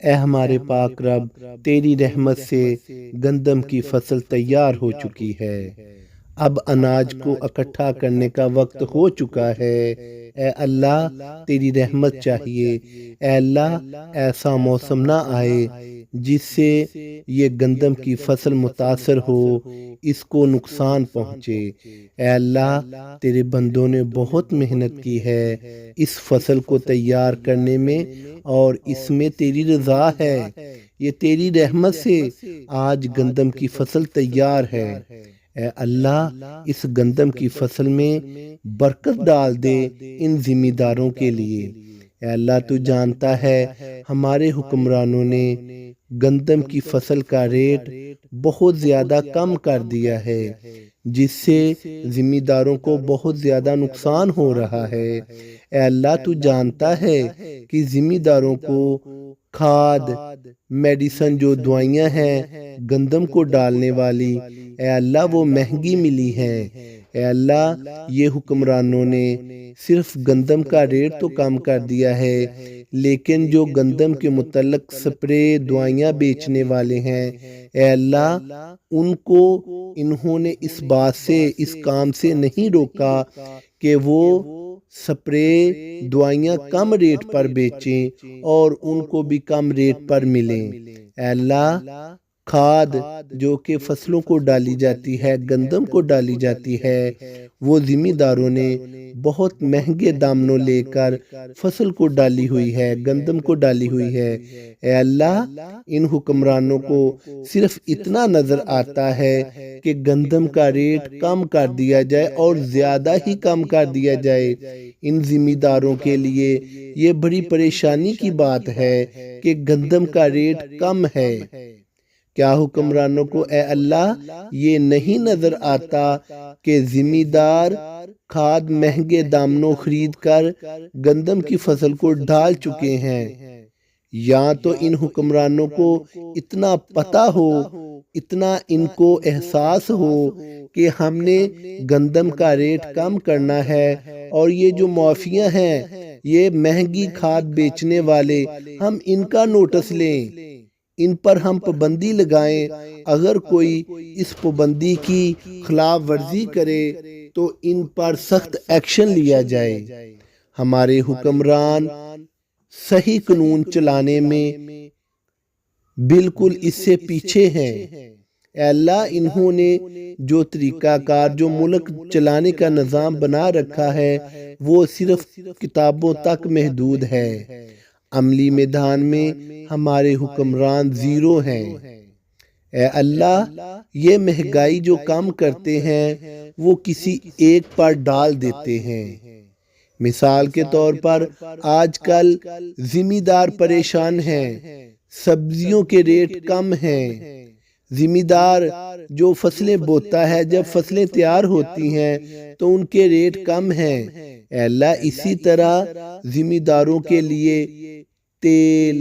اے ہمارے پاک رب، تیری رحمت سے گندم کی فصل تیار ہو چکی ہے۔ اب اناج کو اکٹھا کرنے کا وقت ہو چکا ہے۔ اے اللہ، تیری رحمت چاہیے۔ اے اللہ، ایسا موسم نہ آئے جس سے یہ گندم کی فصل متاثر ہو، اس کو نقصان پہنچے۔ اے اللہ، تیرے بندوں نے بہت محنت کی ہے اس فصل کو تیار کرنے میں، اور اس میں تیری رضا ہے۔ یہ تیری رحمت سے آج گندم کی فصل تیار ہے۔ اے اللہ، اس گندم کی فصل میں برکت ڈال دے ان ذمہ داروں کے لیے۔ اے اللہ، تو جانتا ہے ہمارے حکمرانوں نے گندم کی فصل کا ریٹ بہت زیادہ کم کر دیا ہے، جس سے ذمہ داروں کو بہت زیادہ نقصان ہو رہا ہے۔ اے اللہ، تو جانتا ہے کہ ذمہ داروں کو کھاد، میڈیسن جو دوائیاں ہیں گندم کو ڈالنے والی، اے اللہ وہ مہنگی ملی ہیں۔ اے اللہ، یہ حکمرانوں نے صرف گندم کا ریٹ تو کم کر دیا ہے، لیکن جو گندم کے متعلق سپرے دوائیاں بیچنے والے ہیں، اے اللہ ان کو انہوں نے اس بات سے، اس کام سے نہیں روکا کہ وہ سپرے دوائیاں کم ریٹ پر بیچیں اور ان کو بھی کم ریٹ پر ملیں۔ اے اللہ، کھاد جو کہ فصلوں کو ڈالی جاتی ہے، گندم کو ڈالی جاتی ہے، وہ ذمہ داروں نے بہت مہنگے دامنوں لے کر فصل کو ڈالی ہوئی ہے، گندم کو ڈالی ہوئی ہے۔ اے اللہ، ان حکمرانوں کو صرف اتنا نظر آتا ہے کہ گندم کا ریٹ کم کر دیا جائے اور زیادہ ہی کم کر دیا جائے۔ ان ذمہ داروں کے لیے یہ بڑی پریشانی کی بات ہے کہ گندم کا ریٹ کم ہے۔ کیا حکمرانوں کو اے اللہ یہ نہیں نظر آتا کہ ذمہ دار کھاد مہنگے دامنوں خرید کر گندم کی فصل کو ڈال چکے ہیں؟ یا تو ان حکمرانوں کو اتنا پتہ ہو، اتنا ان کو احساس ہو کہ ہم نے گندم کا ریٹ کم کرنا ہے، اور یہ جو مافیا ہیں، یہ مہنگی کھاد بیچنے والے، ہم ان کا نوٹس لیں، ان پر ہم پابندی لگائیں۔ اگر کوئی اس پابندی کی خلاف ورزی کرے تو ان پر سخت ایکشن لیا جائے۔ ہمارے حکمران صحیح قانون چلانے میں بالکل اس سے پیچھے ہیں۔ اے اللہ، انہوں نے جو طریقہ کار، جو ملک چلانے کا نظام بنا رکھا ہے، وہ صرف کتابوں تک محدود ہے۔ عملی میدان میں ہمارے حکمران زیرو ہیں۔ اے اللہ، یہ مہنگائی جو کم کرتے ہیں وہ کسی ایک پر ڈال دیتے ہیں۔ مثال کے طور پر آج کل ذمہ دار پریشان ہیں، سبزیوں کے ریٹ کم ہیں، ذمہ دار جو فصلیں بوتا ہے، جب فصلیں تیار ہوتی ہیں تو ان کے ریٹ کم ہیں۔ اے اللہ، اسی طرح ذمہ داروں کے لیے تیل،